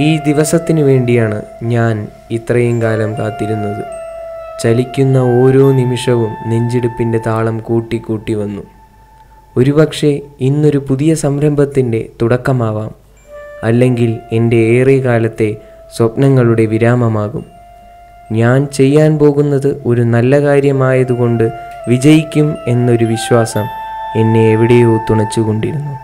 ഈ ദിവസത്തിനു വേണ്ടിയാണ് ഞാൻ ഇത്രയും കാലം കാത്തിരുന്നത്. ചലിക്കുന്ന ഓരോ നിമിഷവും നെഞ്ചിടിപ്പിൻ്റെ താളം കൂട്ടി കൂട്ടി വന്നു. ഒരുപക്ഷെ ഇന്നൊരു പുതിയ സംരംഭത്തിൻ്റെ തുടക്കമാവാം, അല്ലെങ്കിൽ എൻ്റെ ഏറെ കാലത്തെ സ്വപ്നങ്ങളുടെ വിരാമമാകും. ഞാൻ ചെയ്യാൻ പോകുന്നത് ഒരു നല്ല കാര്യമായതുകൊണ്ട് വിജയിക്കും എന്നൊരു വിശ്വാസം എന്നെ എവിടെയോ തുണച്ചുകൊണ്ടിരുന്നു.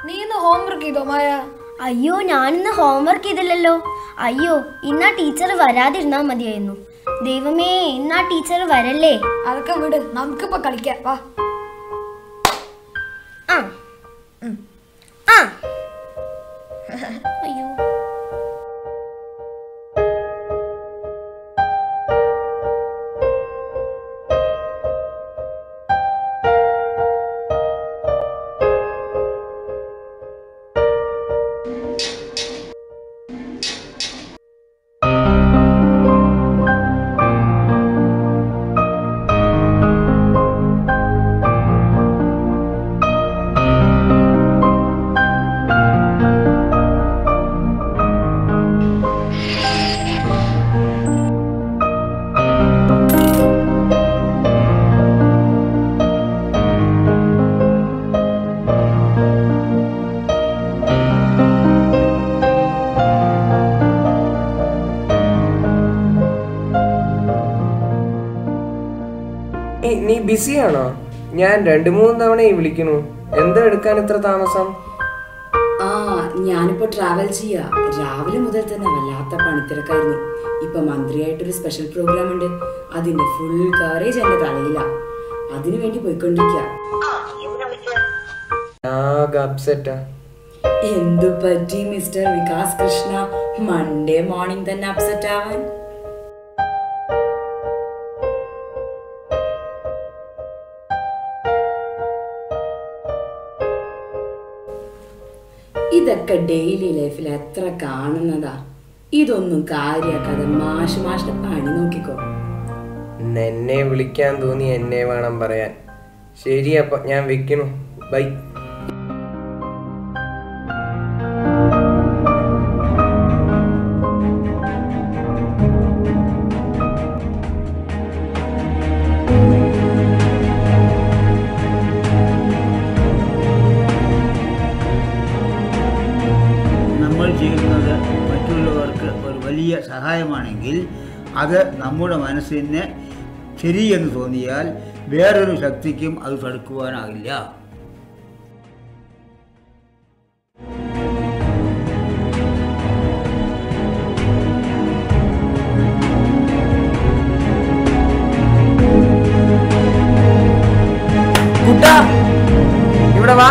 നീ ഇന്ന് ഹോംവർക്ക് ചെയ്തോ മായ? അയ്യോ, ഞാനിന്ന് ഹോംവർക്ക് ചെയ്തില്ലല്ലോ. അയ്യോ, ഇന്നാ ടീച്ചർ വരാതിരുന്നാ മതിയായിരുന്നു. ദൈവമേ, ഇന്നാ ടീച്ചർ വരല്ലേ. അതൊക്കെ വിട്, നമുക്കിപ്പോ കളിക്കാം. വാ. ആ ആ അയ്യോ, നീ ബിസിയാണോ? ഞാൻ 2-3 തവണയായി വിളിക്കണു. എന്താ എടുക്കാൻ ഇത്ര താമസം? ഞാനിപ്പോ ട്രാവൽ ചെയ്യാ. രാവിലെ മുതൽ തന്നെ വല്ലാത്ത പണിത്തിരക്കായിരുന്നു. ഇപ്പൊ മന്ത്രിയായിട്ടൊരു സ്പെഷ്യൽ പ്രോഗ്രാം ഉണ്ട്. അതിന്റെ ഫുൾ കവറേജ് എന്റെ തലയില. അതിനു വേണ്ടി പോയിക്കൊണ്ടിരിക്കുക. എന്തു പറ്റി mister Vikas Krishna, Monday morning തന്നെ അപ്സെറ്റ് ആവാൻ? ഇതൊക്കെ ഡെയിലി ലൈഫിൽ എത്ര കാണുന്നതാ. ഇതൊന്നും കാര്യാക്കാതെ മാഷിന്റെ പണി നോക്കിക്കോ. എന്നെ വിളിക്കാൻ തോന്നി എന്നെ വേണം പറയാൻ. ശരി, അപ്പൊ ഞാൻ വെക്കണു. ബൈ. ചെയ്യുന്നത് മറ്റുള്ളവർക്ക് ഒരു വലിയ സഹായമാണെങ്കിൽ അത് നമ്മുടെ മനസ്സിന് ശരിയെന്ന് തോന്നിയാൽ വേറൊരു ശക്തിക്കും അത് തടുക്കുവാനാകില്ല. ഇവിടെ വാ.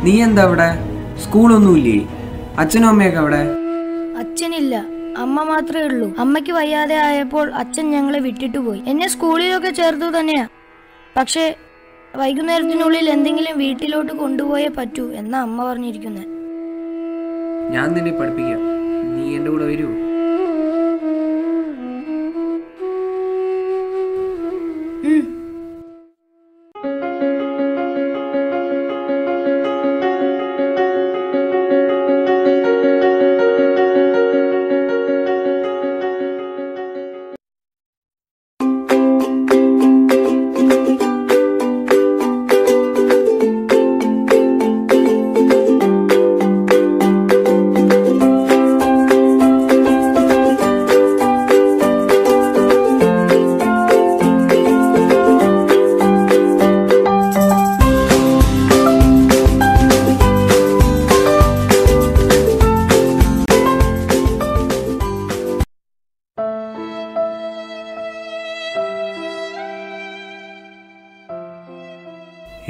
നീ എന്താ ഇവിടെ? സ്കൂളൊന്നുമില്ലേ? അച്ഛനും അമ്മയൊക്കെ അവിടെ? അച്ഛനില്ല, അമ്മ മാത്രമേ ഉള്ളൂ. അമ്മയ്ക്ക് വയ്യാതെ ആയപ്പോൾ അച്ഛൻ ഞങ്ങളെ വിട്ടിട്ട് പോയി. എന്നെ സ്കൂളിലൊക്കെ ചേർത്തു തന്നെയാ. പക്ഷേ വൈകുന്നേരത്തിനുള്ളിൽ എന്തെങ്കിലും വീട്ടിലോട്ട് കൊണ്ടുപോയേ പറ്റൂ എന്നാ അമ്മ പറഞ്ഞിരിക്കുന്നത്. ഞാൻ നിന്നെ പഠിപ്പിക്കാം. നീ എൻ്റെ കൂടെ വരൂ.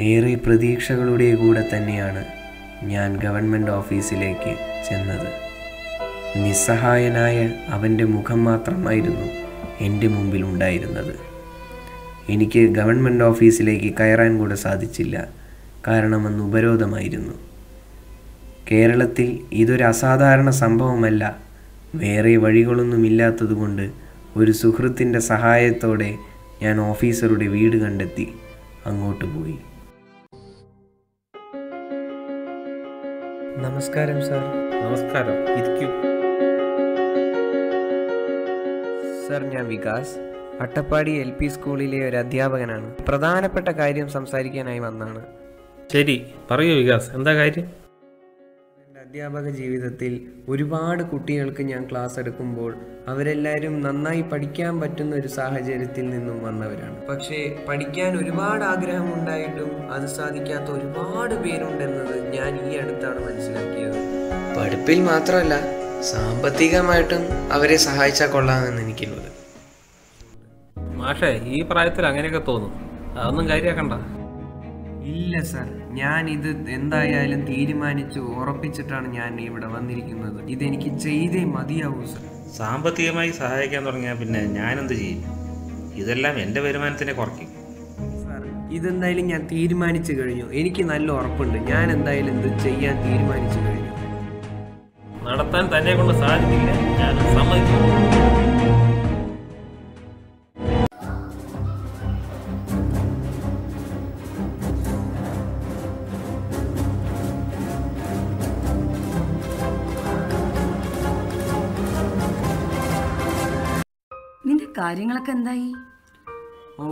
ഏറെ പ്രതീക്ഷകളുടെ കൂടെ തന്നെയാണ് ഞാൻ ഗവൺമെൻറ് ഓഫീസിലേക്ക് ചെന്നത്. നിസ്സഹായനായ അവൻ്റെ മുഖം മാത്രമായിരുന്നു എൻ്റെ മുമ്പിൽ ഉണ്ടായിരുന്നത്. എനിക്ക് ഗവൺമെൻറ് ഓഫീസിലേക്ക് കയറാൻ കൂടെ സാധിച്ചില്ല, കാരണം അന്ന് ഉപരോധമായിരുന്നു. കേരളത്തിൽ ഇതൊരു അസാധാരണ സംഭവമല്ല. വേറെ വഴികളൊന്നുമില്ലാത്തതുകൊണ്ട് ഒരു സുഹൃത്തിൻ്റെ സഹായത്തോടെ ഞാൻ ഓഫീസറുടെ വീട് കണ്ടെത്തി അങ്ങോട്ട് പോയി. നമസ്കാരം സാർ. നമസ്കാരം, ഇരിക്കൂ. സാർ, ഞാൻ വികാസ്, അട്ടപ്പാടി LP സ്കൂളിലെ ഒരു അധ്യാപകനാണ്. പ്രധാനപ്പെട്ട കാര്യം സംസാരിക്കാനായി വന്നാണ്. ശരി, പറയൂ വികാസ്, എന്താ കാര്യം? എൻ്റെ അധ്യാപക ജീവിതത്തിൽ ഒരുപാട് കുട്ടികൾക്ക് ഞാൻ ക്ലാസ് എടുക്കുമ്പോൾ അവരെല്ലാവരും നന്നായി പഠിക്കാൻ പറ്റുന്ന ഒരു സാഹചര്യത്തിൽ നിന്നും വന്നവരാണ്. പക്ഷേ പഠിക്കാൻ ഒരുപാട് ആഗ്രഹമുണ്ടായിട്ടും അത് സാധിക്കാത്ത ഒരുപാട് പേരുണ്ടെന്നത് ഞാൻ ഈ അടുത്താണ് മനസ്സിലാക്കിയത്. പഠിപ്പിൽ മാത്രമല്ല, സാമ്പത്തികമായിട്ടും അവരെ സഹായിച്ചാൽ കൊള്ളാമെന്ന് എനിക്കുള്ളത്. മാഷേ, ഈ പ്രായത്തിൽ അങ്ങനെയൊക്കെ തോന്നും. അതൊന്നും കാര്യമാക്കണ്ട. ഇല്ല സാർ, ഞാൻ ഇത് എന്തായാലും തീരുമാനിച്ചു ഉറപ്പിച്ചിട്ടാണ് ഞാൻ ഇവിടെ വന്നിരിക്കുന്നത്. ഇതെനിക്ക് ചെയ്തേ മതിയാവൂ സാർ. സാമ്പത്തികമായി സഹായിക്കാൻ തുടങ്ങിയാൽ പിന്നെ ഞാനെന്ത് ചെയ്യും? ഇതെല്ലാം എൻ്റെ വരുമാനത്തിനെ കുറയ്ക്കും. സാർ, ഇതെന്തായാലും ഞാൻ തീരുമാനിച്ചു കഴിഞ്ഞു. എനിക്ക് നല്ല ഉറപ്പുണ്ട്. ഞാൻ എന്തായാലും ഇത് ചെയ്യാൻ തീരുമാനിച്ചു കഴിഞ്ഞു. നടത്താൻ തന്നെ കൊണ്ട് സാധിക്കില്ല, ഞാൻ സമ്മതിക്കുന്നു. നിന്റെ കാര്യങ്ങളൊക്കെ എന്തായി? ഓ,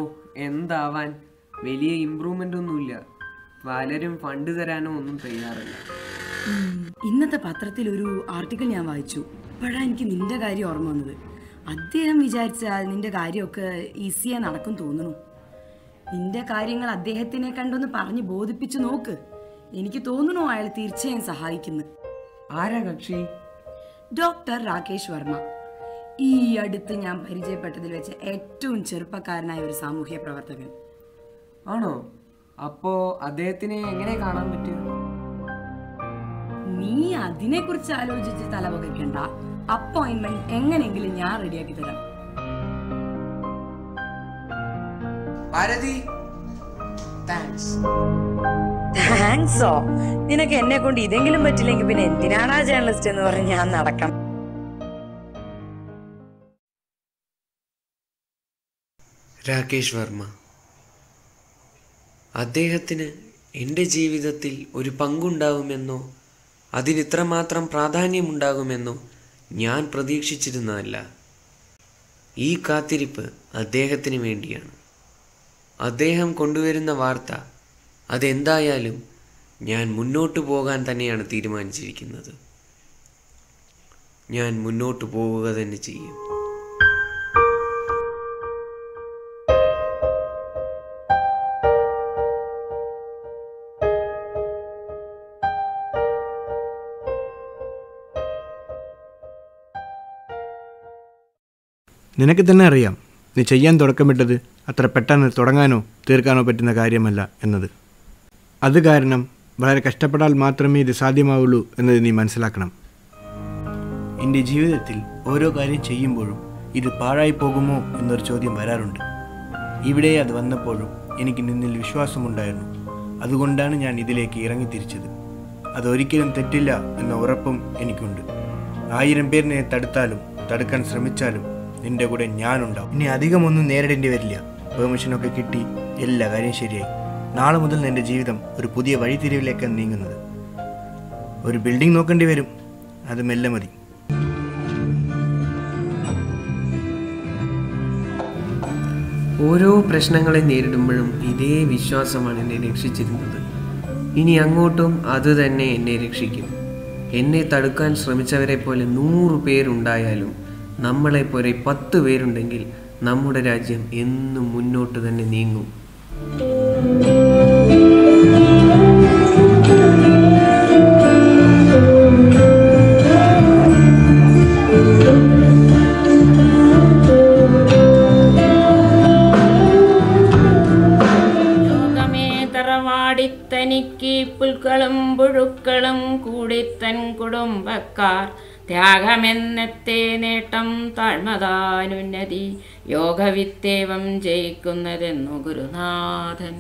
എന്താവാൻ, വലിയ ഇമ്പ്രൂവ്മെൻ്റ് ഒന്നുമില്ല. പലരും ഫണ്ട് തരാനോ ഒന്നും തയ്യാറില്ല. ഇന്നത്തെ പത്രത്തിൽ ഒരു ആർട്ടിക്കിൾ ഞാൻ വായിച്ചു. അപ്പോഴാണ് എനിക്ക് നിന്റെ കാര്യം ഓർമ്മ വന്നത്. അദ്ദേഹം വിചാരിച്ചാൽ നിന്റെ കാര്യമൊക്കെ ഈസിയായി നടക്കും തോന്നുന്നു. നിന്റെ കാര്യങ്ങൾ അദ്ദേഹത്തിനെ കണ്ടൊന്ന് പറഞ്ഞ് ബോധിപ്പിച്ചു നോക്ക്. എനിക്ക് തോന്നുന്നു അയാൾ തീർച്ചയായും സഹായിക്കുന്നു. ആരാ കക്ഷി? ഡോക്ടർ രാകേഷ് വർമ്മ. ഈ അടുത്ത് ഞാൻ പരിചയപ്പെട്ടതിൽ വെച്ച് ഏറ്റവും ചെറുപ്പക്കാരനായ ഒരു സാമൂഹ്യ പ്രവർത്തകൻ. ആണോ? അപ്പോ അദ്ദേഹത്തിനെ എങ്ങനെ കാണാൻ പറ്റും? നീ അതിനെ കുറിച്ച് ആലോചിച്ച് തലവകയ്ക്കണ്ട. അപ്പോയിന്റ്മെന്റ് എങ്ങനെയെങ്കിലും ഞാൻ റെഡിയാക്കി തരാം. താങ്ക്സോ? നിനക്ക് എന്നെ കൊണ്ട് ഇതെങ്കിലും പറ്റില്ലെങ്കിൽ പിന്നെ എന്തിനാണ് ആ ജേർണലിസ്റ്റ് എന്ന് പറഞ്ഞ് ഞാൻ നടക്കണം? രാകേഷ് വർമ്മ. അദ്ദേഹത്തിന് എൻ്റെ ജീവിതത്തിൽ ഒരു പങ്കുണ്ടാവുമെന്നോ അതിനിത്രമാത്രം പ്രാധാന്യമുണ്ടാകുമെന്നോ ഞാൻ പ്രതീക്ഷിച്ചിരുന്നതല്ല. ഈ കാത്തിരിപ്പ് അദ്ദേഹത്തിന് വേണ്ടിയാണ്. അദ്ദേഹം കൊണ്ടുവരുന്ന വാർത്ത അതെന്തായാലും ഞാൻ മുന്നോട്ട് പോകാൻ തന്നെയാണ് തീരുമാനിച്ചിരിക്കുന്നത്. ഞാൻ മുന്നോട്ട് പോവുക തന്നെ ചെയ്യും. നിനക്ക് തന്നെ അറിയാം, നീ ചെയ്യാൻ തുടക്കമിട്ടത് അത്ര പെട്ടെന്ന് തുടങ്ങാനോ തീർക്കാനോ പറ്റുന്ന കാര്യമല്ല എന്നത്. അത് കാരണം വളരെ കഷ്ടപ്പെട്ടാൽ മാത്രമേ ഇത് സാധ്യമാവുള്ളൂ എന്നത് നീ മനസ്സിലാക്കണം. എൻ്റെ ജീവിതത്തിൽ ഓരോ കാര്യം ചെയ്യുമ്പോഴും ഇത് പാഴായി പോകുമോ എന്നൊരു ചോദ്യം വരാറുണ്ട്. ഇവിടെ അത് വന്നപ്പോഴും എനിക്ക് നിന്നിൽ വിശ്വാസമുണ്ടായിരുന്നു. അതുകൊണ്ടാണ് ഞാൻ ഇതിലേക്ക് ഇറങ്ങിത്തിരിച്ചത്. അതൊരിക്കലും തെറ്റില്ല എന്ന ഉറപ്പും എനിക്കുണ്ട്. 1000 പേർ നിന്നെ തടുത്താലും തടുക്കാൻ ശ്രമിച്ചാലും നിന്റെ കൂടെ ഞാനുണ്ടാവും. ഇനി അധികമൊന്നും നേരിടേണ്ടി വരില്ല. പെർമിഷനൊക്കെ കിട്ടി, എല്ലാ കാര്യം ശരിയായി. നാളെ മുതൽ നിന്റെ ജീവിതം ഒരു പുതിയ വഴിത്തിരിവിലേക്കാണ് നീങ്ങുന്നത്. ഒരു ബിൽഡിംഗ് നോക്കേണ്ടി വരും, അത് മെല്ലെ മതി. ഓരോ പ്രശ്നങ്ങളെ നേരിടുമ്പോഴും ഇതേ വിശ്വാസമാണ് എന്നെ രക്ഷിച്ചിരുന്നത്. ഇനി അങ്ങോട്ടും അത് തന്നെ എന്നെ രക്ഷിക്കും. എന്നെ തടുക്കാൻ ശ്രമിച്ചവരെ പോലെ 100 പേരുണ്ടായാലും നമ്മളെപ്പോലെ 10 പേരുണ്ടെങ്കിൽ നമ്മുടെ രാജ്യം എന്നും മുന്നോട്ട് തന്നെ നീങ്ങും. തനിക്ക് പുൽക്കളും പുഴുക്കളും കൂടിത്തൻ കുടുംബക്കാർ ത്യാഗമെന്നത്തെ നേട്ടം താഴ്മതാനുന്നതി യോഗവിത്തേവം ജയിക്കുന്നതെന്നു ഗുരുനാഥൻ.